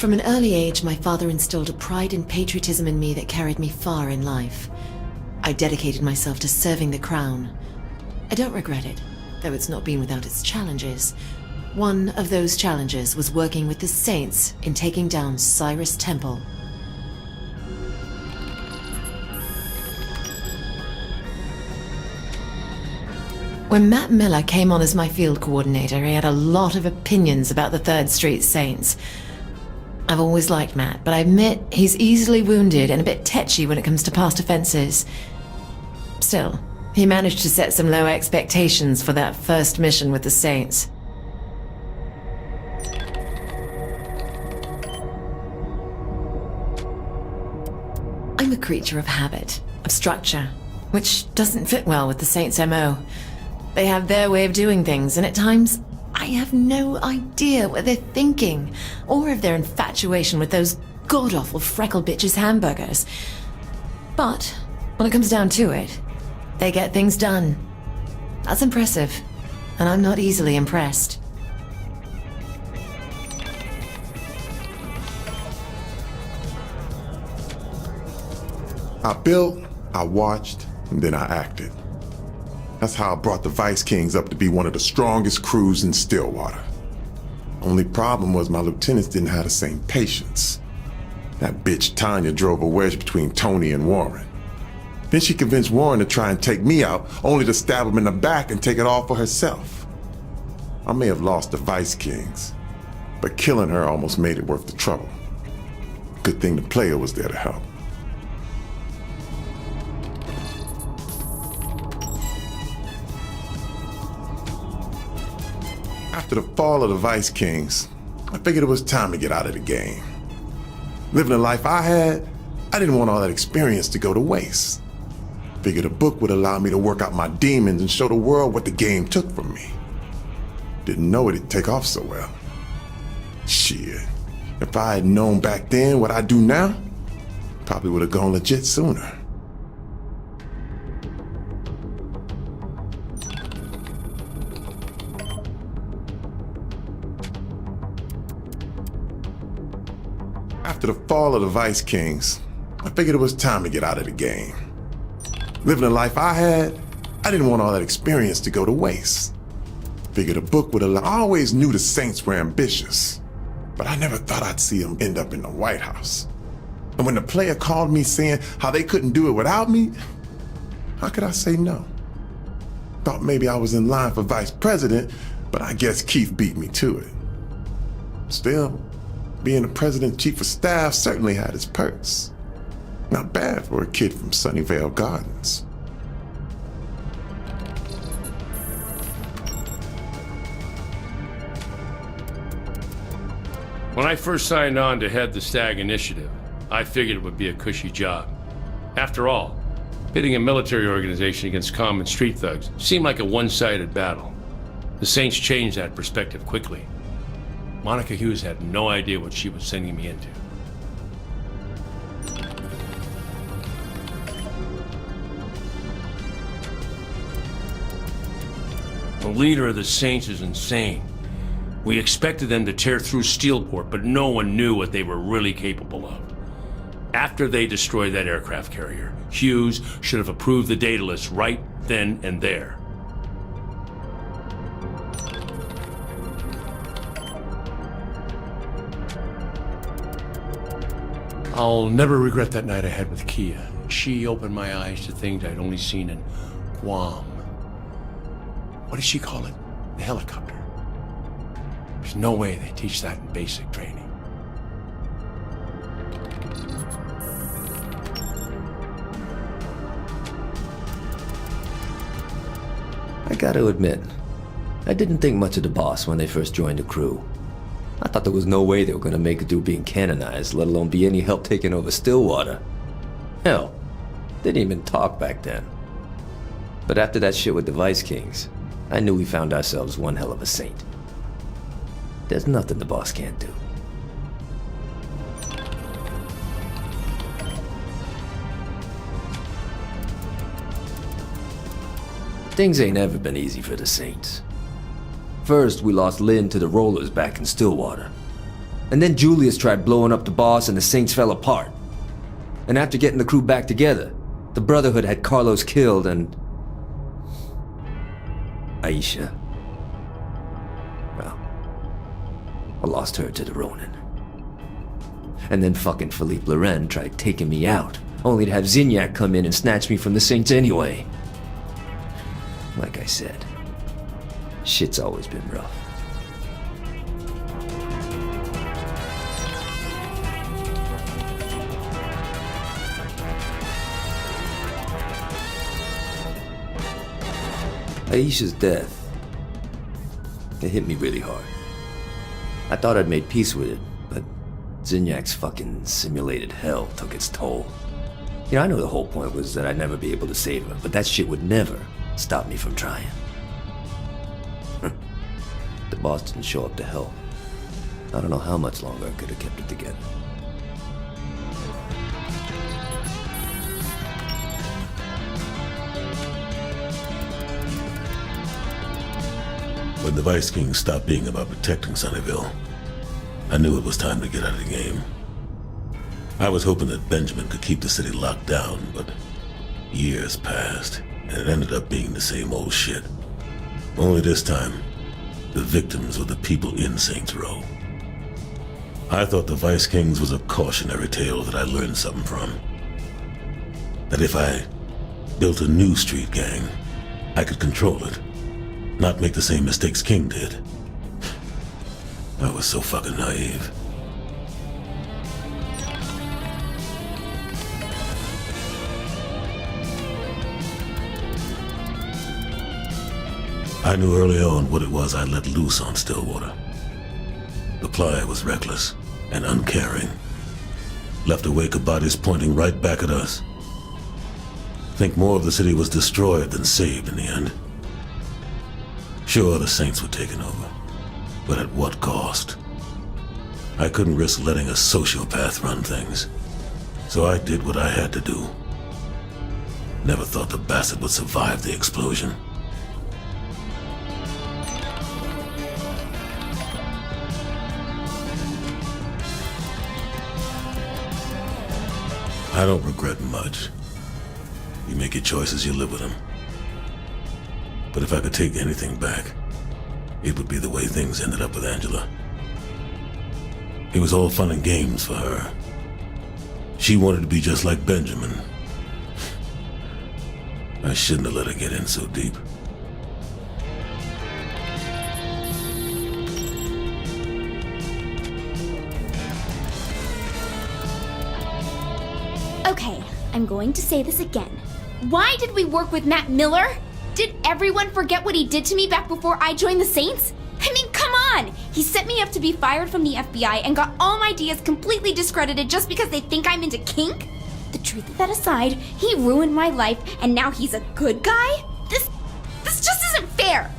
From an early age, my father instilled a pride and patriotism in me that carried me far in life. I dedicated myself to serving the crown. I don't regret it, though it's not been without its challenges. One of those challenges was working with the Saints in taking down Cyrus Temple. When Matt Miller came on as my field coordinator, he had a lot of opinions about the 3rd Street Saints. I've always liked Matt, but I admit he's easily wounded and a bit tetchy when it comes to past offenses. Still, he managed to set some low expectations for that first mission with the Saints. I'm a creature of habit, of structure, which doesn't fit well with the Saints' MO. They have their way of doing things, and at times, I have no idea what they're thinking, or of their infatuation with those god-awful freckle bitches' hamburgers. But, when it comes down to it, they get things done. That's impressive, and I'm not easily impressed. I built, I watched, and then I acted. That's how I brought the Vice Kings up to be one of the strongest crews in Stillwater. Only problem was my lieutenants didn't have the same patience. That bitch Tanya drove a wedge between Tony and Warren. Then she convinced Warren to try and take me out, only to stab him in the back and take it all for herself. I may have lost the Vice Kings, but killing her almost made it worth the trouble. Good thing the player was there to help. After the fall of the Vice Kings, I figured it was time to get out of the game. Living the life I had, I didn't want all that experience to go to waste. Figured a book would allow me to work out my demons and show the world what the game took from me. Didn't know it'd take off so well. Shit, if I had known back then what I do now, probably would have gone legit sooner. After the fall of the Vice Kings, I figured it was time to get out of the game. Living the life I had, I didn't want all that experience to go to waste. Figured a book would allow. I always knew the Saints were ambitious, but I never thought I'd see them end up in the White House. And when the player called me saying how they couldn't do it without me, how could I say no? Thought maybe I was in line for vice president, but I guess Keith beat me to it. Still, being the president's chief of staff certainly had its perks. Not bad for a kid from Sunnyvale Gardens. When I first signed on to head the Stag Initiative, I figured it would be a cushy job. After all, pitting a military organization against common street thugs seemed like a one-sided battle. The Saints changed that perspective quickly. Monica Hughes had no idea what she was sending me into. The leader of the Saints is insane. We expected them to tear through Steelport, but no one knew what they were really capable of. After they destroyed that aircraft carrier, Hughes should have approved the data list right then and there. I'll never regret that night I had with Kia. She opened my eyes to things I'd only seen in Guam. What does she call it? The helicopter. There's no way they teach that in basic training. I gotta admit, I didn't think much of the boss when they first joined the crew. I thought there was no way they were gonna make it through being canonized, let alone be any help taking over Stillwater. Hell, they didn't even talk back then. But after that shit with the Vice Kings, I knew we found ourselves one hell of a saint. There's nothing the boss can't do. Things ain't ever been easy for the Saints. First, we lost Lynn to the Rollers back in Stillwater. And then Julius tried blowing up the boss and the Saints fell apart. And after getting the crew back together, the Brotherhood had Carlos killed and... Aisha. Well, I lost her to the Ronin. And then fucking Philippe Loren tried taking me out, only to have Zinyak come in and snatch me from the Saints anyway. Like I said, shit's always been rough. Aisha's death, it hit me really hard. I thought I'd made peace with it, but Zinyak's fucking simulated hell took its toll. You know, I know the whole point was that I'd never be able to save her, but that shit would never stop me from trying. The boss didn't show up to help. I don't know how much longer I could have kept it together. When the Vice King stopped being about protecting Sunnyvale, I knew it was time to get out of the game. I was hoping that Benjamin could keep the city locked down, but years passed, and it ended up being the same old shit. Only this time, the victims were the people in Saints Row. I thought the Vice Kings was a cautionary tale that I learned something from. That if I built a new street gang, I could control it. Not make the same mistakes King did. I was so fucking naive. I knew early on what it was I let loose on Stillwater. The Playa was reckless and uncaring. Left a wake of bodies pointing right back at us. Think more of the city was destroyed than saved in the end. Sure, the Saints were taken over, but at what cost? I couldn't risk letting a sociopath run things, so I did what I had to do. Never thought the bastard would survive the explosion. I don't regret much. You make your choices, you live with them. But if I could take anything back, it would be the way things ended up with Angela. It was all fun and games for her. She wanted to be just like Benjamin. I shouldn't have let her get in so deep. Okay, I'm going to say this again. Why did we work with Matt Miller? Did everyone forget what he did to me back before I joined the Saints? I mean, come on! He set me up to be fired from the FBI and got all my ideas completely discredited just because they think I'm into kink? The truth of that aside, he ruined my life and now he's a good guy? This just isn't fair!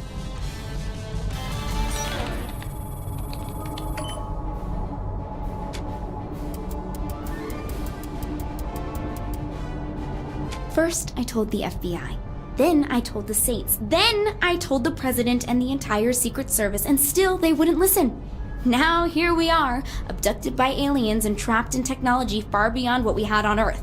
First, I told the FBI. Then I told the Saints. Then I told the President and the entire Secret Service, and still they wouldn't listen. Now here we are, abducted by aliens and trapped in technology far beyond what we had on Earth.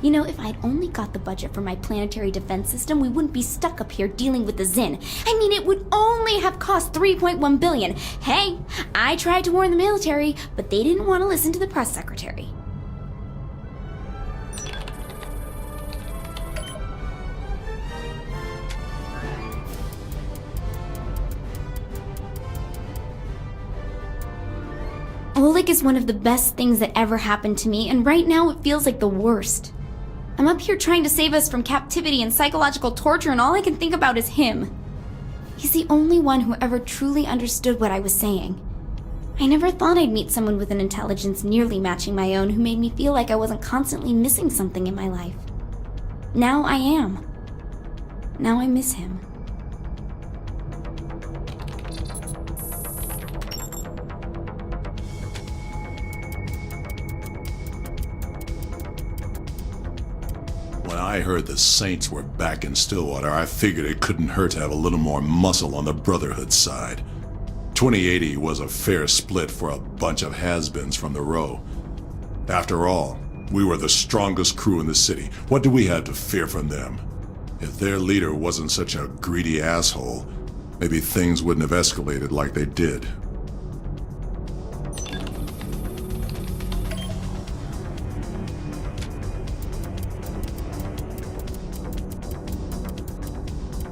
You know, if I'd only got the budget for my planetary defense system, we wouldn't be stuck up here dealing with the Zin. I mean, it would only have cost $3.1 billion. Hey, I tried to warn the military, but they didn't want to listen to the press secretary. Oleg is one of the best things that ever happened to me, and right now it feels like the worst. I'm up here trying to save us from captivity and psychological torture, and all I can think about is him. He's the only one who ever truly understood what I was saying. I never thought I'd meet someone with an intelligence nearly matching my own who made me feel like I wasn't constantly missing something in my life. Now I am. Now I miss him. When I heard the Saints were back in Stillwater, I figured it couldn't hurt to have a little more muscle on the Brotherhood side. 2080 was a fair split for a bunch of has-beens from the row. After all, we were the strongest crew in the city. What do we have to fear from them? If their leader wasn't such a greedy asshole, maybe things wouldn't have escalated like they did.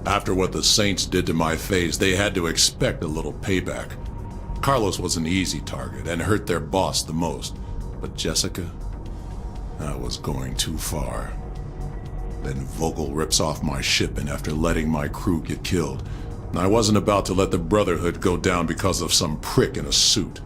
After what the Saints did to my face, they had to expect a little payback. Carlos was an easy target and hurt their boss the most. But Jessica? That was going too far. Then Vogel rips off my shipment after letting my crew get killed. I wasn't about to let the Brotherhood go down because of some prick in a suit.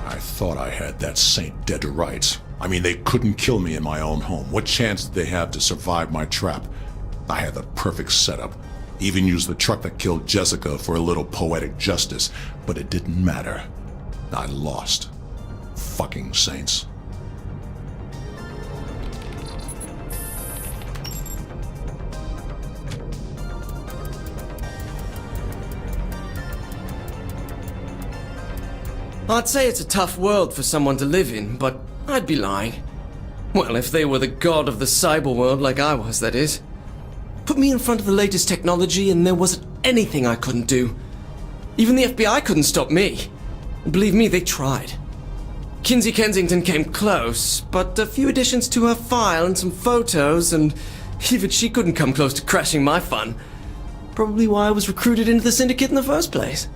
I thought I had that Saint dead to rights. I mean, they couldn't kill me in my own home. What chance did they have to survive my trap? I had the perfect setup. Even used the truck that killed Jessica for a little poetic justice. But it didn't matter. I lost. Fucking Saints. I'd say it's a tough world for someone to live in, but I'd be lying. Well, if they were the god of the cyber world like I was, that is. Put me in front of the latest technology and there wasn't anything I couldn't do. Even the FBI couldn't stop me. And believe me, they tried. Kinsey Kensington came close, but a few additions to her file and some photos, and even she couldn't come close to crashing my fun. Probably why I was recruited into the syndicate in the first place.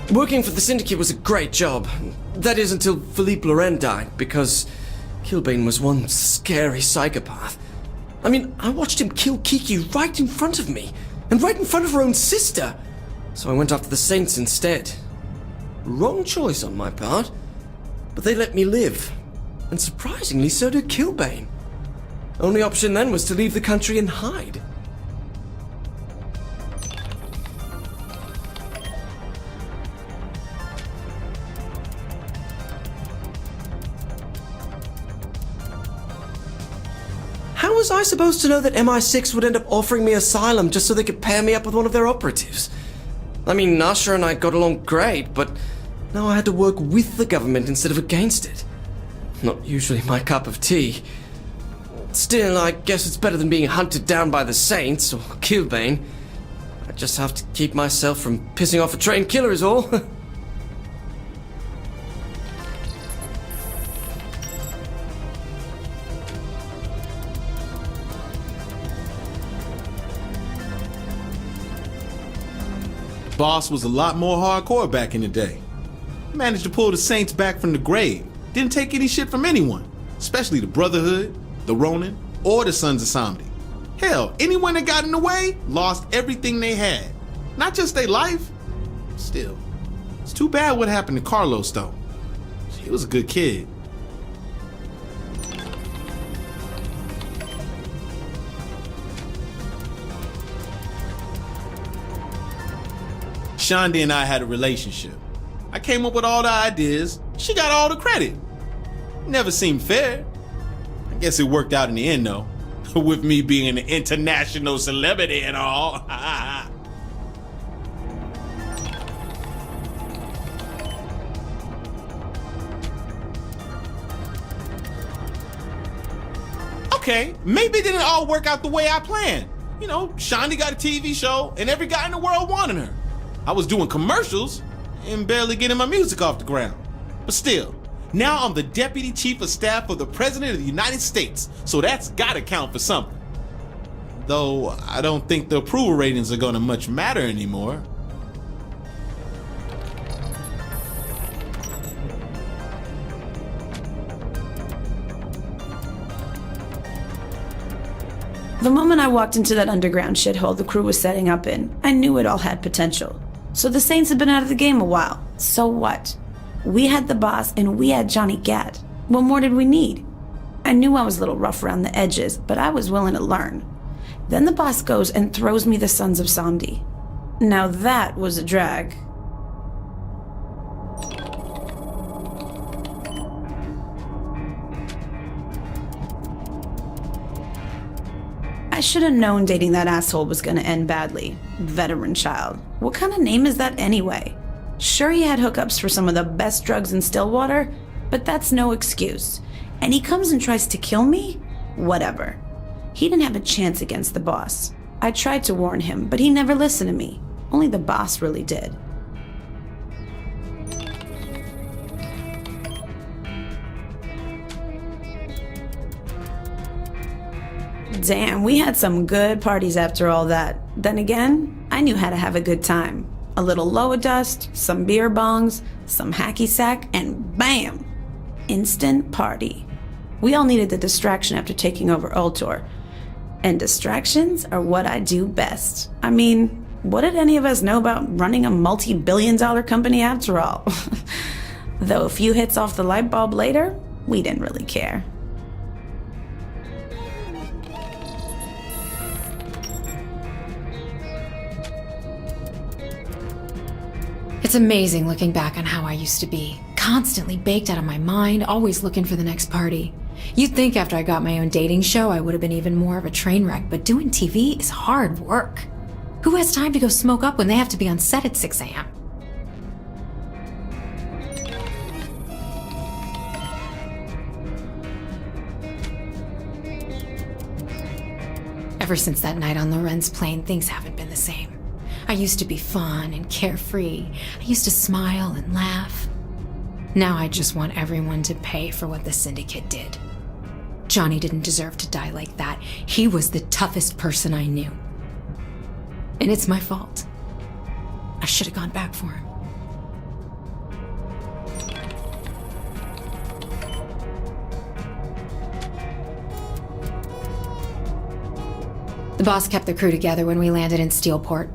Working for the Syndicate was a great job. That is until Philippe Loren died, because Killbane was one scary psychopath. I mean, I watched him kill Kiki right in front of me, and right in front of her own sister. So I went after the Saints instead. Wrong choice on my part, but they let me live. And surprisingly, so did Killbane. Only option then was to leave the country and hide. How was I supposed to know that MI6 would end up offering me asylum just so they could pair me up with one of their operatives? I mean, Nasha and I got along great, but now I had to work with the government instead of against it. Not usually my cup of tea. Still, I guess it's better than being hunted down by the Saints or Killbane. I just have to keep myself from pissing off a trained killer is all. Boss was a lot more hardcore back in the day. Managed to pull the Saints back from the grave. Didn't take any shit from anyone, especially the Brotherhood, the Ronin, or the Sons of Samdi. Hell, anyone that got in the way lost everything they had. Not just their life. Still, it's too bad what happened to Carlos though. He was a good kid. Shandi and I had a relationship. I came up with all the ideas. She got all the credit. Never seemed fair. I guess it worked out in the end though. With me being an international celebrity and all. Okay, maybe it didn't all work out the way I planned. You know, Shandi got a TV show and every guy in the world wanted her. I was doing commercials and barely getting my music off the ground. But still, now I'm the Deputy Chief of Staff of the President of the United States, so that's gotta count for something. Though, I don't think the approval ratings are gonna much matter anymore. The moment I walked into that underground shithole the crew was setting up in, I knew it all had potential. So the Saints had been out of the game a while. So what? We had the boss and we had Johnny Gat. What more did we need? I knew I was a little rough around the edges, but I was willing to learn. Then the boss goes and throws me the Sons of Samedi. Now that was a drag. I should have known dating that asshole was gonna end badly. Veteran child. What kind of name is that anyway? Sure, he had hookups for some of the best drugs in Stillwater, but that's no excuse. And he comes and tries to kill me? Whatever. He didn't have a chance against the boss. I tried to warn him, but he never listened to me. Only the boss really did. Damn, we had some good parties after all that. Then again, I knew how to have a good time. A little Loa dust, some beer bongs, some hacky sack, and bam! Instant party. We all needed the distraction after taking over Ultor. And distractions are what I do best. I mean, what did any of us know about running a multi-billion-dollar company after all? Though a few hits off the light bulb later, we didn't really care. It's amazing looking back on how I used to be. Constantly baked out of my mind, always looking for the next party. You'd think after I got my own dating show I would have been even more of a train wreck, but doing TV is hard work. Who has time to go smoke up when they have to be on set at 6 a.m.? Ever since that night on Loren's plane, things haven't been the same. I used to be fun and carefree. I used to smile and laugh. Now I just want everyone to pay for what the Syndicate did. Johnny didn't deserve to die like that. He was the toughest person I knew. And it's my fault. I should have gone back for him. The boss kept the crew together when we landed in Steelport.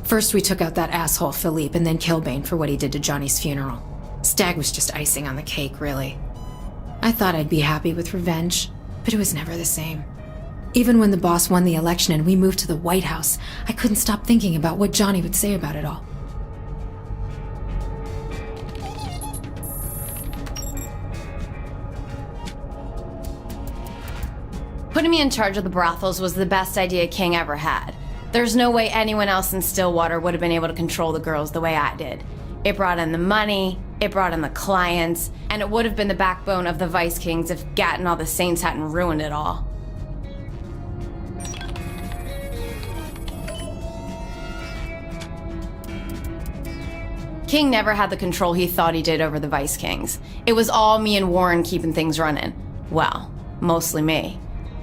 First, we took out that asshole Philippe and then Killbane for what he did to Johnny's funeral. Stag was just icing on the cake, really. I thought I'd be happy with revenge, but it was never the same. Even when the boss won the election and we moved to the White House, I couldn't stop thinking about what Johnny would say about it all. Putting me in charge of the brothels was the best idea King ever had. There's no way anyone else in Stillwater would have been able to control the girls the way I did. It brought in the money, it brought in the clients, and it would have been the backbone of the Vice Kings if Gat and all the Saints hadn't ruined it all. King never had the control he thought he did over the Vice Kings. It was all me and Warren keeping things running. Well, mostly me.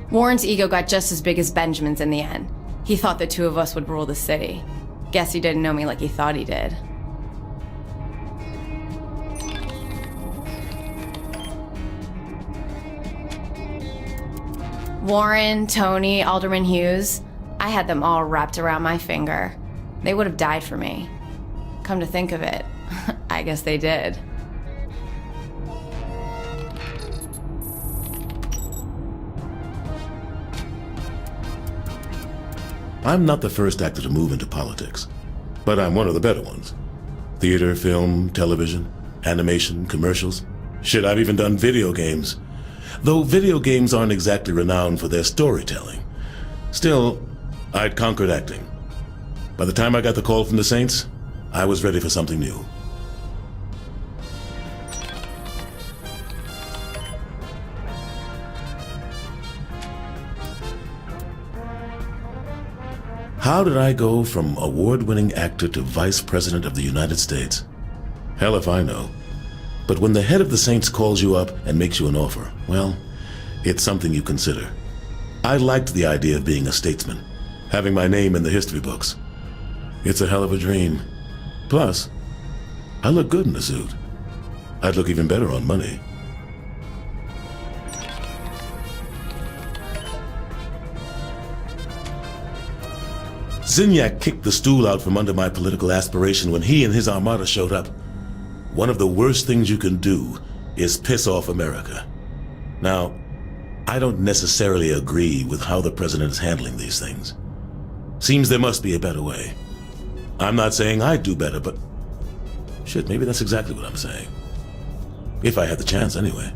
Warren's ego got just as big as Benjamin's in the end. He thought the two of us would rule the city. Guess he didn't know me like he thought he did. Warren, Tony, Alderman Hughes, I had them all wrapped around my finger. They would have died for me. Come to think of it, I guess they did. I'm not the first actor to move into politics, but I'm one of the better ones. Theater, film, television, animation, commercials. Shit, I've even done video games. Though video games aren't exactly renowned for their storytelling. Still, I'd conquered acting. By the time I got the call from the Saints, I was ready for something new. How did I go from award-winning actor to Vice President of the United States? Hell if I know. But when the head of the Saints calls you up and makes you an offer, well, it's something you consider. I liked the idea of being a statesman, having my name in the history books. It's a hell of a dream. Plus, I look good in a suit. I'd look even better on money. Zinyak kicked the stool out from under my political aspiration when he and his armada showed up. One of the worst things you can do is piss off America. Now, I don't necessarily agree with how the president is handling these things. Seems there must be a better way. I'm not saying I'd do better, but shit, maybe that's exactly what I'm saying. If I had the chance, anyway.